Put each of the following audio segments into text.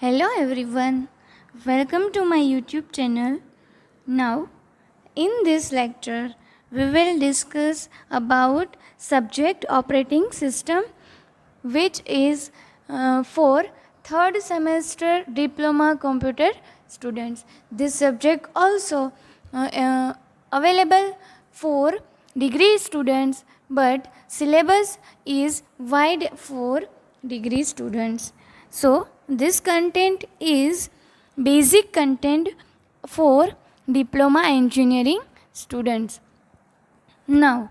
Hello everyone, welcome to my YouTube channel. Now, in this lecture, we will discuss about subject operating system, which is for third semester diploma computer students. This subject also available for degree students, but syllabus is wide for degree students. So this content is basic content for diploma engineering students. Now,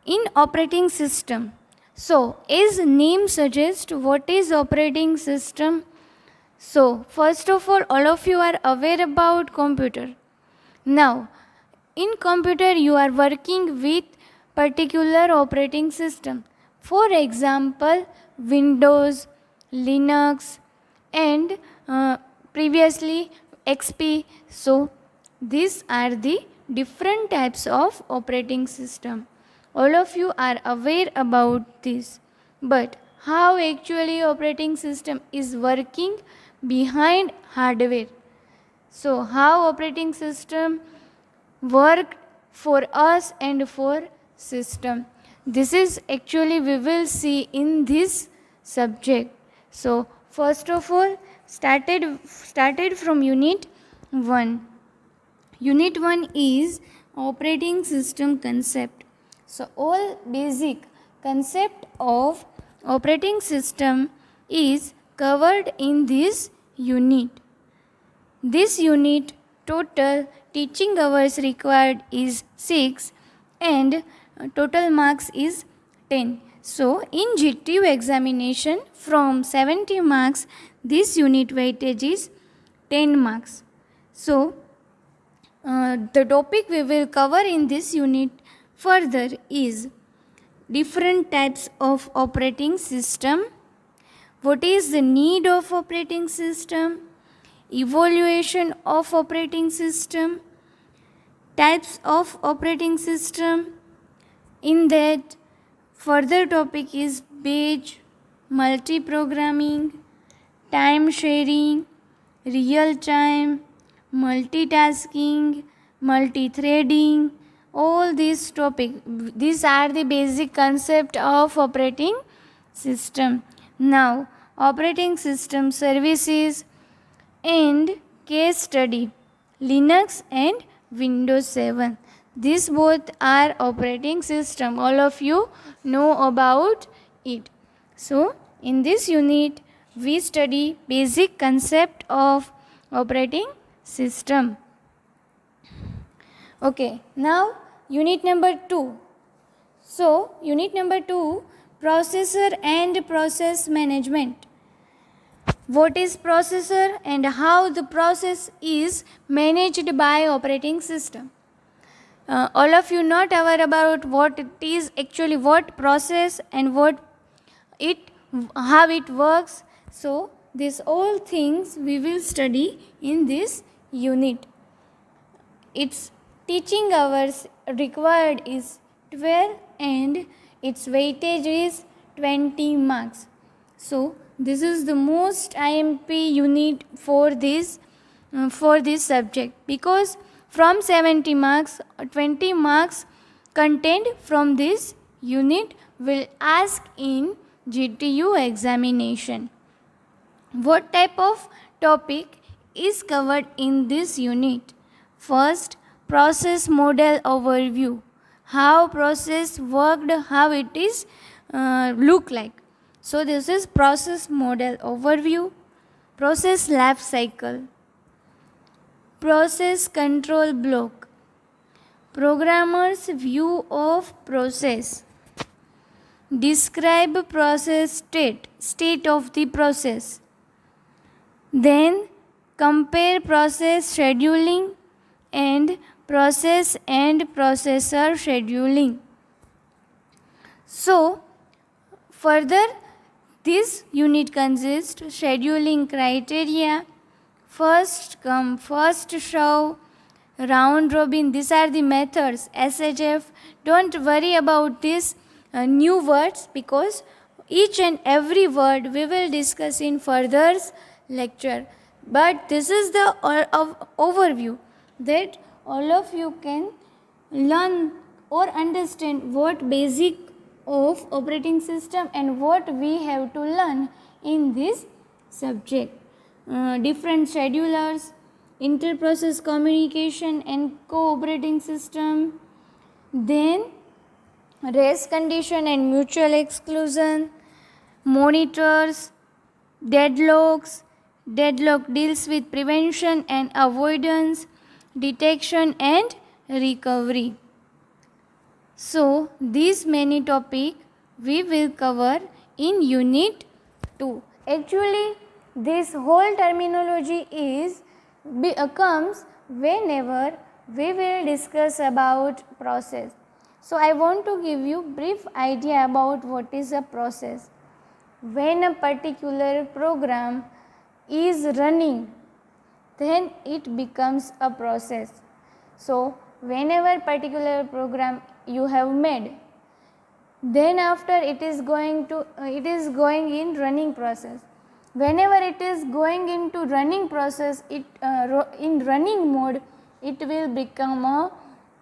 in operating system, so as name suggests, what is operating system? So first of all of you are aware about computer. Now, in computer you are working with particular operating system. For example, Windows, Linux, and previously XP. So these are the different types of operating system. All of you are aware about this. But how actually operating system is working behind hardware? So how operating system work for us and for system? This is actually we will see in this subject. So first of all, started from unit 1. Unit 1 is operating system concept. So all basic concept of operating system is covered in this unit. This unit total teaching hours required is 6 and total marks is 10. So in GTU examination from 70 marks, this unit weightage is 10 marks. So the topic we will cover in this unit further is different types of operating system, what is the need of operating system, evaluation of operating system, types of operating system. In that, further topic is batch, multi-programming, time sharing, real time, multitasking, multi-threading. All these topics, these are the basic concept of operating system. Now, operating system services and case study, Linux and Windows 7. These both are operating system. All of you know about it. So in this unit we study basic concept of operating system. Okay, now unit number 2. So unit number 2, processor and process management. What is processor and how the process is managed by operating system? All of you not aware about what it is actually, what process and how it works. So these all things we will study in this unit. Its teaching hours required is 12 and its weightage is 20 marks. So this is the most IMP unit for this subject, because from 70 marks, 20 marks content from this unit will ask in GTU examination. What type of topic is covered in this unit? First, process model overview. How process worked, how it is look like. So this is process model overview. Process life cycle. Process control block. Programmer's view of process. Describe process state of the process. Then compare process scheduling and process and processor scheduling. So further, this unit consists scheduling criteria, first come first serve, round robin. These are the methods. SHF, don't worry about these new words, because each and every word we will discuss in further lecture, but this is the overview that all of you can learn or understand what basic of operating system and what we have to learn in this subject. Different schedulers, inter-process communication and cooperating system, then race condition and mutual exclusion, monitors, deadlocks. Deadlock deals with prevention and avoidance, detection and recovery. So these many topics we will cover in unit 2. Actually this whole terminology comes whenever we will discuss about process. So I want to give you brief idea about what is a process. When a particular program is running, then it becomes a process. So whenever particular program you have made, then after it is going in running process. Whenever it is going into running process, in running mode, it will become a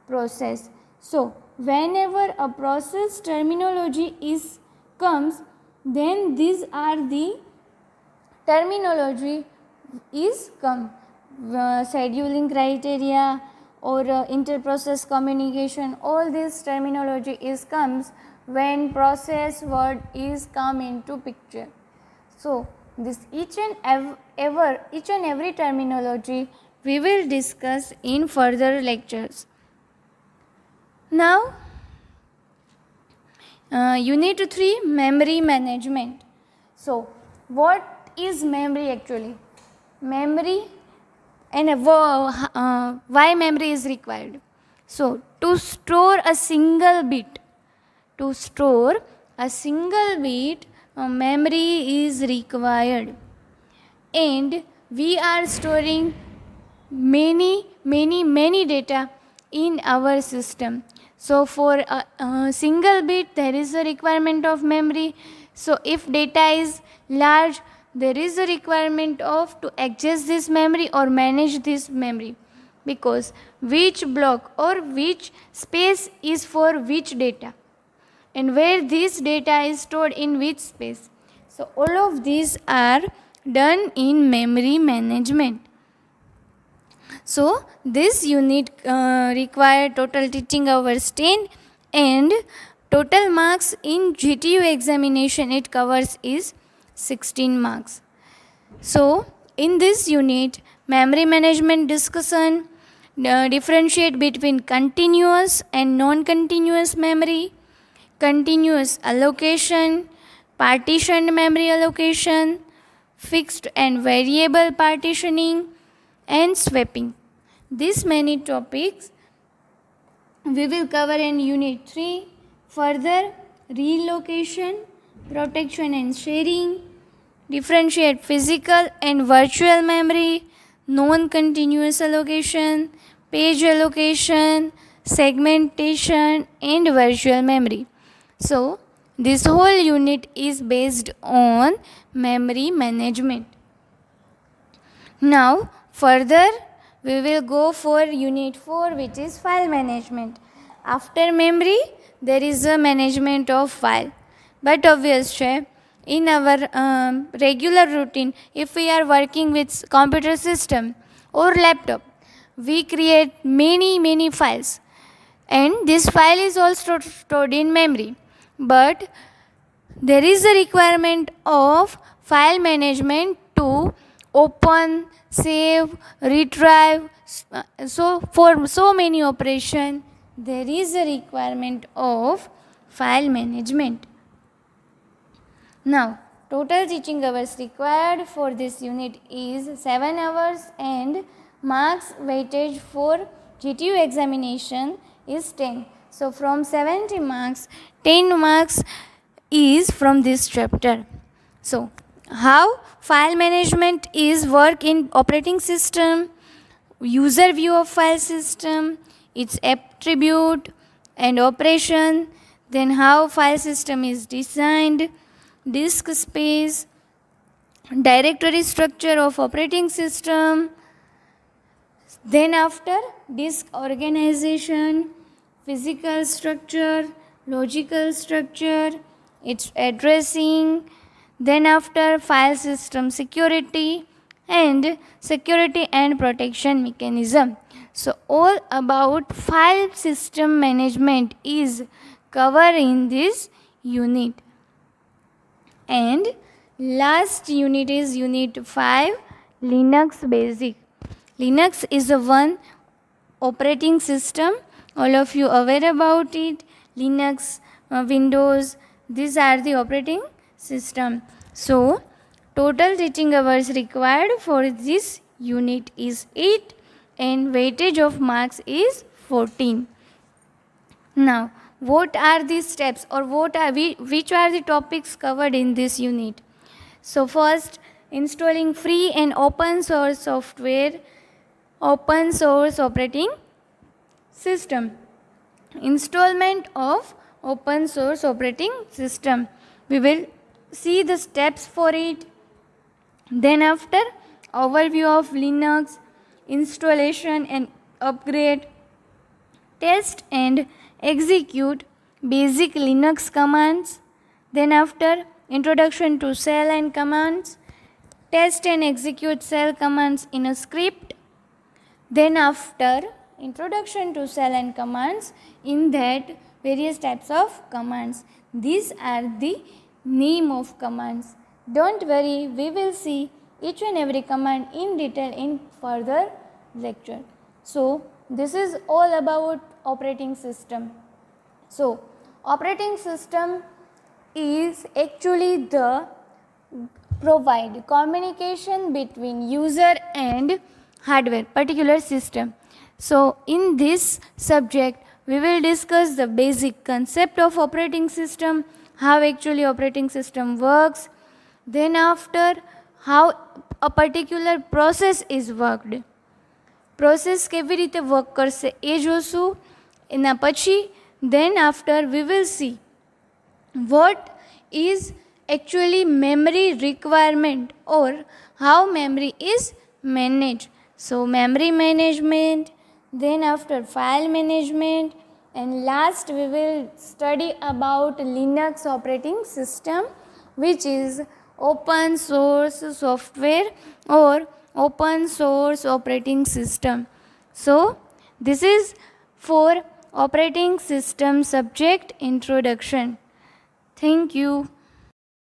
process. So whenever a process terminology comes, then these are the terminology is come. Scheduling criteria or inter-process communication, all this terminology comes when process word is come into picture. So this each and every terminology we will discuss in further lectures. Now unit 3, memory management. So what is memory actually? Memory and why memory is required? So to store a single bit, memory is required, and we are storing many data in our system. So for a single bit there is a requirement of memory. So if data is large, there is a requirement of to access this memory or manage this memory, because which block or which space is for which data and where this data is stored in which space. So all of these are done in memory management. So this unit required total teaching hours 10, and total marks in GTU examination it covers is 16 marks. So in this unit, memory management discussion, differentiate between continuous and non-continuous memory, continuous allocation, partitioned memory allocation, fixed and variable partitioning, and swapping. These many topics we will cover in unit 3. Further, relocation, protection and sharing, differentiate physical and virtual memory, non-continuous allocation, page allocation, segmentation and virtual memory. So this whole unit is based on memory management. Now further we will go for unit 4, which is file management. After memory there is a management of file, but obviously in our regular routine, if we are working with computer system or laptop, we create many files, and this file is also stored in memory. But there is a requirement of file management to open, save, retrieve. So for so many operations, there is a requirement of file management. Now total teaching hours required for this unit is 7 hours, and marks weightage for GTU examination is 10. So from 70 marks, 10 marks is from this chapter. So how file management is work in operating system, user view of file system, its attribute and operation, then how file system is designed, disk space, directory structure of operating system, then after disk organization, physical structure, logical structure, its addressing, then after file system security and security and protection mechanism. So all about file system management is covered in this unit. And last unit is unit 5, Linux basic. Linux is a one operating system, all of you aware about it. Linux, Windows, these are the operating system. So total teaching hours required for this unit is 8 and weightage of marks is 14. Now what are the steps or which are the topics covered in this unit? So first, installing free and open source software, open source operating system. Installment of open source operating system. We will see the steps for it. Then after, overview of Linux, installation and upgrade, test and execute basic Linux commands. Then after, introduction to shell and commands, test and execute shell commands in a script. Then after, introduction to shell and commands, in that various types of commands. These are the name of commands. Don't worry, we will see each and every command in detail in further lecture. So this is all about operating system. So operating system is actually the provide communication between user and hardware, particular system. So in this subject we will discuss the basic concept of operating system, how actually operating system works, then after how a particular process is worked, process કેવી રીતે work કરશે એ જોશું. એના પછી then after we will see what is actually memory requirement or how memory is managed. So memory management, then after file management, and last we will study about Linux operating system, which is open source software or open source operating system. So this is for operating system subject introduction. Thank you.